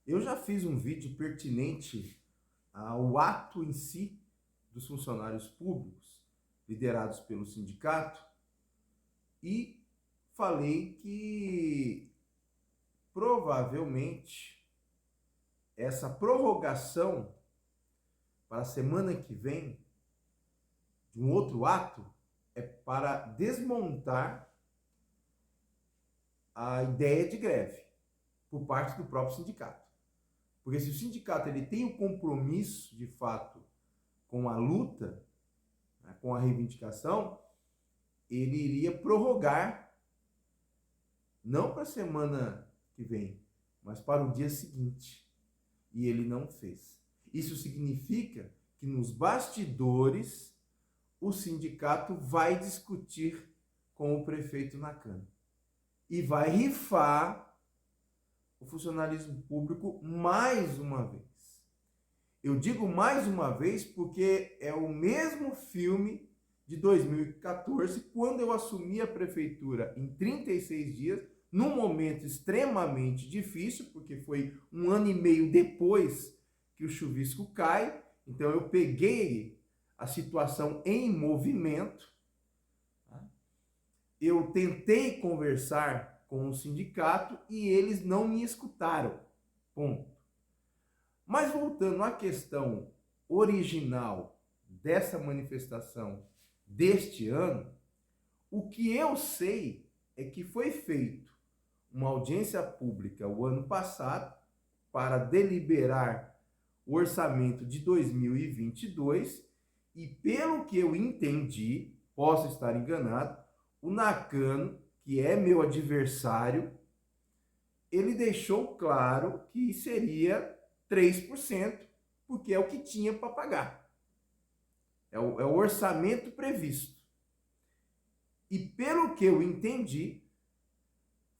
Eu já fiz um vídeo pertinente ao ato em si dos funcionários públicos liderados pelo sindicato e falei que provavelmente essa prorrogação para a semana que vem de um outro ato é para desmontar a ideia de greve por parte do próprio sindicato. Porque se o sindicato ele tem o compromisso, de fato, com a luta, né, com a reivindicação, ele iria prorrogar, não para a semana que vem, mas para o dia seguinte. E ele não fez. Isso significa que nos bastidores o sindicato vai discutir com o prefeito Nakano e vai rifar o funcionalismo público mais uma vez. Eu digo mais uma vez porque é o mesmo filme de 2014, quando eu assumi a prefeitura em 36 dias, num momento extremamente difícil, porque foi 1 ano e meio depois que o chuvisco cai. Então eu peguei a situação em movimento. Eu tentei conversar com o sindicato e eles não me escutaram. Ponto. Mas voltando à questão original dessa manifestação deste ano, o que eu sei é que foi feito uma audiência pública o ano passado para deliberar o orçamento de 2022 e, pelo que eu entendi, posso estar enganado, o Nakano, que é meu adversário, ele deixou claro que seria 3%, porque é o que tinha para pagar. É o orçamento previsto. E pelo que eu entendi,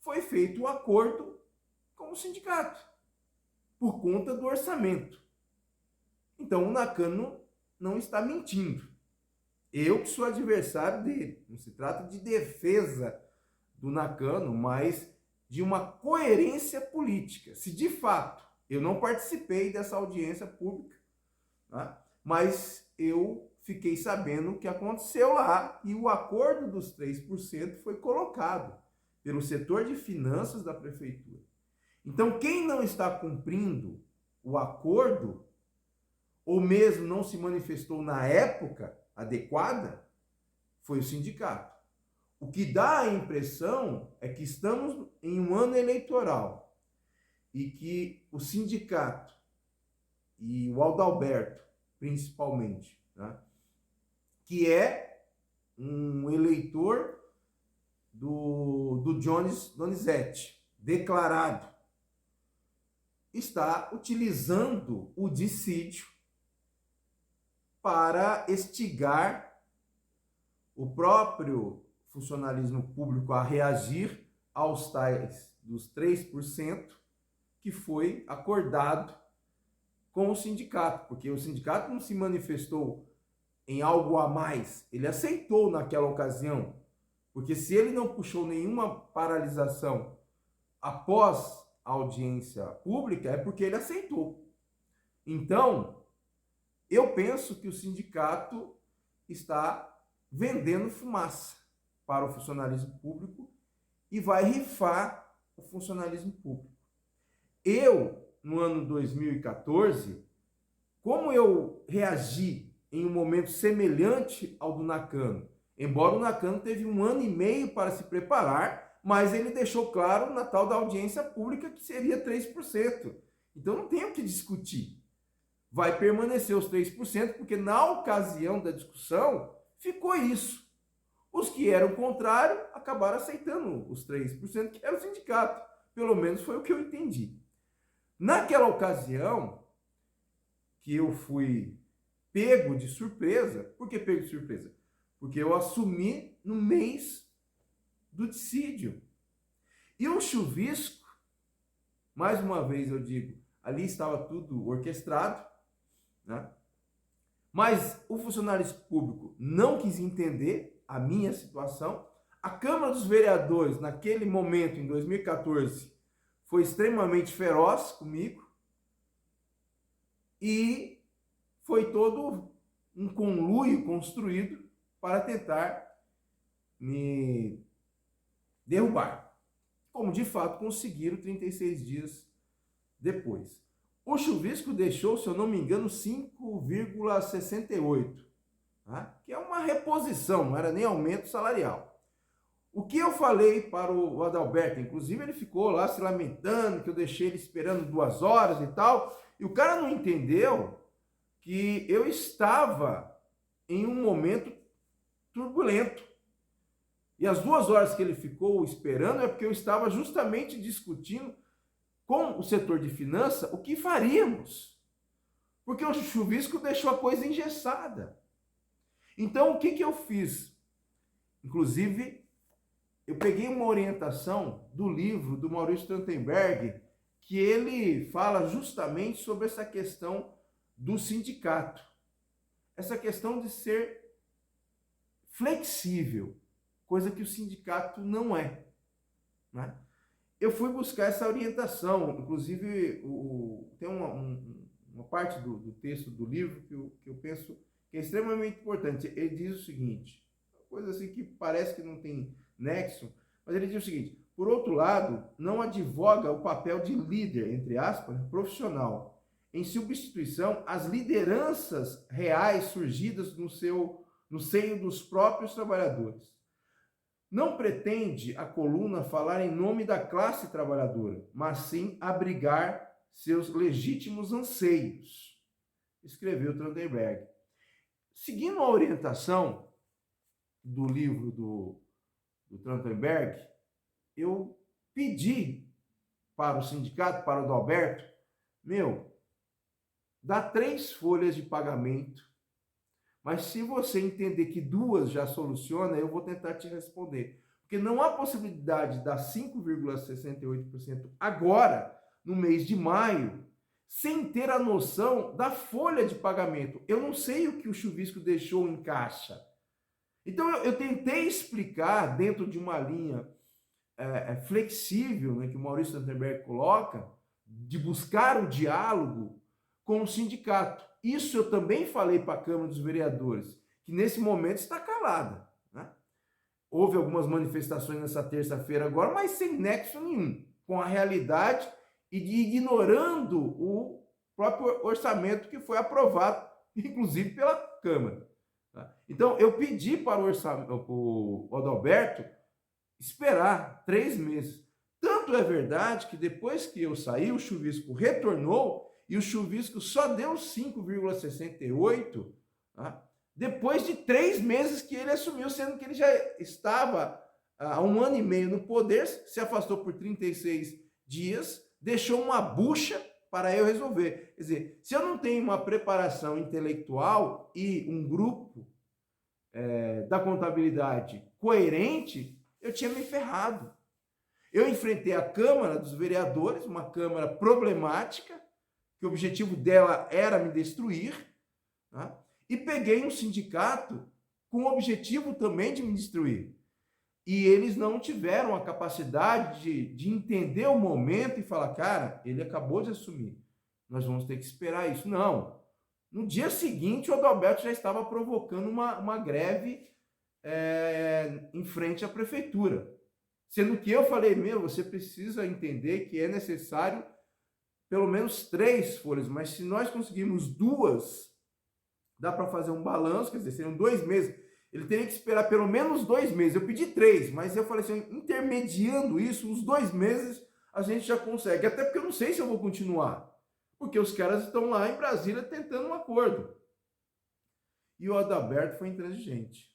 foi feito um acordo com o sindicato, por conta do orçamento. Então o Nakano não está mentindo. Eu que sou adversário dele. Não se trata de defesa do Nakano, mas de uma coerência política. Se de fato eu não participei dessa audiência pública, tá? Mas eu fiquei sabendo o que aconteceu lá e o acordo dos 3% foi colocado pelo setor de finanças da prefeitura. Então, quem não está cumprindo o acordo, ou mesmo não se manifestou na época adequada, foi o sindicato. O que dá a impressão é que estamos em um ano eleitoral e que o sindicato e o Adalberto, principalmente, né, que é um eleitor do Jones Donizete, declarado, está utilizando o dissídio para estigar o próprio funcionalismo público a reagir aos tais dos 3% que foi acordado com o sindicato, porque o sindicato não se manifestou em algo a mais, ele aceitou naquela ocasião, porque se ele não puxou nenhuma paralisação após a audiência pública, é porque ele aceitou. Então, eu penso que o sindicato está vendendo fumaça para o funcionalismo público e vai rifar o funcionalismo público. Eu, no ano 2014, como eu reagi em um momento semelhante ao do Nakano, embora o Nakano teve 1 ano e meio para se preparar, mas ele deixou claro na tal da audiência pública que seria 3%. Então não tem o que discutir. Vai permanecer os 3%, porque na ocasião da discussão ficou isso. Os que eram contrários acabaram aceitando os 3%, que era o sindicato. Pelo menos foi o que eu entendi. Naquela ocasião, que eu fui pego de surpresa. Por que pego de surpresa? Porque eu assumi no mês do dissídio. E o chuvisco, mais uma vez eu digo, ali estava tudo orquestrado, né? Mas o funcionário público não quis entender a minha situação. A Câmara dos Vereadores, naquele momento, em 2014, foi extremamente feroz comigo, e foi todo um conluio construído para tentar me derrubar. Como de fato conseguiram 36 dias depois. O chuvisco deixou, se eu não me engano, 5,68, tá? Que é uma reposição, não era nem aumento salarial. O que eu falei para o Adalberto, inclusive ele ficou lá se lamentando, que eu deixei ele esperando 2 horas e tal, e o cara não entendeu que eu estava em um momento turbulento. E as 2 horas que ele ficou esperando é porque eu estava justamente discutindo com o setor de finanças o que faríamos. Porque o chuvisco deixou a coisa engessada. Então, o que eu fiz? Inclusive, eu peguei uma orientação do livro do Maurício Trachtenberg, que ele fala justamente sobre essa questão do sindicato. Essa questão de ser flexível, coisa que o sindicato não é, né? Eu fui buscar essa orientação, inclusive tem uma parte do texto do livro que eu penso que é extremamente importante. Ele diz o seguinte, coisa assim que parece que não tem nexo, mas ele diz o seguinte: por outro lado, não advoga o papel de líder, entre aspas, profissional, em substituição às lideranças reais surgidas no seio dos próprios trabalhadores. Não pretende a coluna falar em nome da classe trabalhadora, mas sim abrigar seus legítimos anseios, escreveu Trachtenberg. Seguindo a orientação do livro do Trachtenberg, eu pedi para o sindicato, para o Adalberto, dá 3 folhas de pagamento, mas se você entender que 2 já soluciona, eu vou tentar te responder. Porque não há possibilidade de dar 5,68% agora, no mês de maio, sem ter a noção da folha de pagamento. Eu não sei o que o chuvisco deixou em caixa. Então eu tentei explicar dentro de uma linha flexível, né, que o Maurício Trachtenberg coloca, de buscar o diálogo com o sindicato. Isso eu também falei para a Câmara dos Vereadores, que nesse momento está calada, né? Houve algumas manifestações nessa terça-feira agora, mas sem nexo nenhum com a realidade e ignorando o próprio orçamento que foi aprovado, inclusive pela Câmara. Tá? Então, eu pedi para o Adalberto esperar 3 meses. Tanto é verdade que depois que eu saí, o chuvisco retornou e o chuvisco só deu 5,68, tá? Depois de 3 meses que ele assumiu, sendo que ele já estava há 1 ano e meio no poder, se afastou por 36 dias, deixou uma bucha para eu resolver. Quer dizer, se eu não tenho uma preparação intelectual e um grupo da contabilidade coerente, eu tinha me ferrado. Eu enfrentei a Câmara dos Vereadores, uma Câmara problemática, que o objetivo dela era me destruir, tá? E peguei um sindicato com o objetivo também de me destruir. E eles não tiveram a capacidade de entender o momento e falar, cara, ele acabou de assumir, nós vamos ter que esperar isso. Não. No dia seguinte, o Adalberto já estava provocando uma greve em frente à prefeitura. Sendo que eu falei, você precisa entender que é necessário pelo menos 3 folhas, mas se nós conseguirmos 2, dá para fazer um balanço, quer dizer, seriam 2 meses. Ele teria que esperar pelo menos 2 meses. Eu pedi 3, mas eu falei assim, intermediando isso, uns 2 meses a gente já consegue. Até porque eu não sei se eu vou continuar, porque os caras estão lá em Brasília tentando um acordo. E o Adalberto foi intransigente,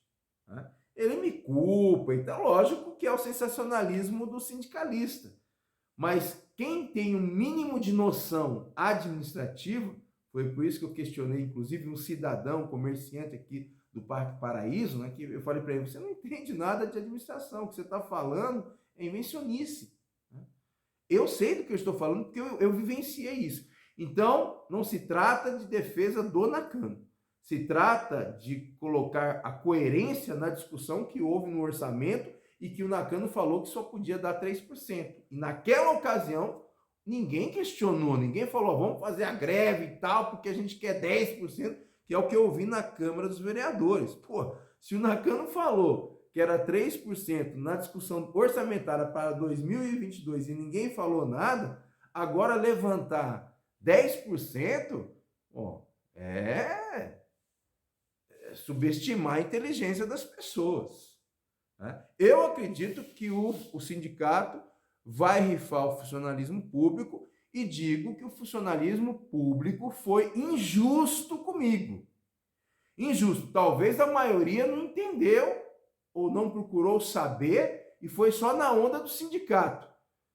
né? Ele me culpa, então lógico que é o sensacionalismo do sindicalista. Mas quem tem um mínimo de noção administrativa, foi por isso que eu questionei, inclusive, um cidadão, comerciante aqui do Parque Paraíso, né, que eu falei para ele, você não entende nada de administração, o que você está falando é invencionice. Eu sei do que eu estou falando, porque eu vivenciei isso. Então, não se trata de defesa do Nakano. Se trata de colocar a coerência na discussão que houve no orçamento e que o Nakano falou que só podia dar 3%. E naquela ocasião, Ninguém questionou, ninguém falou, vamos fazer a greve e tal, porque a gente quer 10%, que é o que eu ouvi na Câmara dos Vereadores. Pô, se o Nakano falou que era 3% na discussão orçamentária para 2022 e ninguém falou nada, agora levantar 10%, ó, é subestimar a inteligência das pessoas, né? Eu acredito que o sindicato vai rifar o funcionalismo público e digo que o funcionalismo público foi injusto comigo. Injusto. Talvez a maioria não entendeu ou não procurou saber e foi só na onda do sindicato.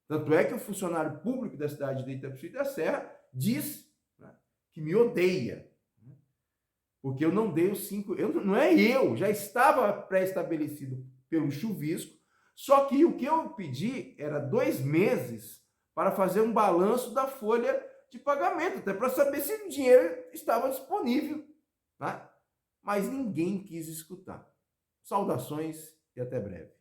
Tanto é que o funcionário público da cidade de Itapecerica da Serra diz, né, que me odeia. Porque eu não dei os 5... não é eu, já estava pré-estabelecido pelo chuvisco, só que o que eu pedi era 2 meses para fazer um balanço da folha de pagamento, até para saber se o dinheiro estava disponível, tá? Mas ninguém quis escutar. Saudações e até breve.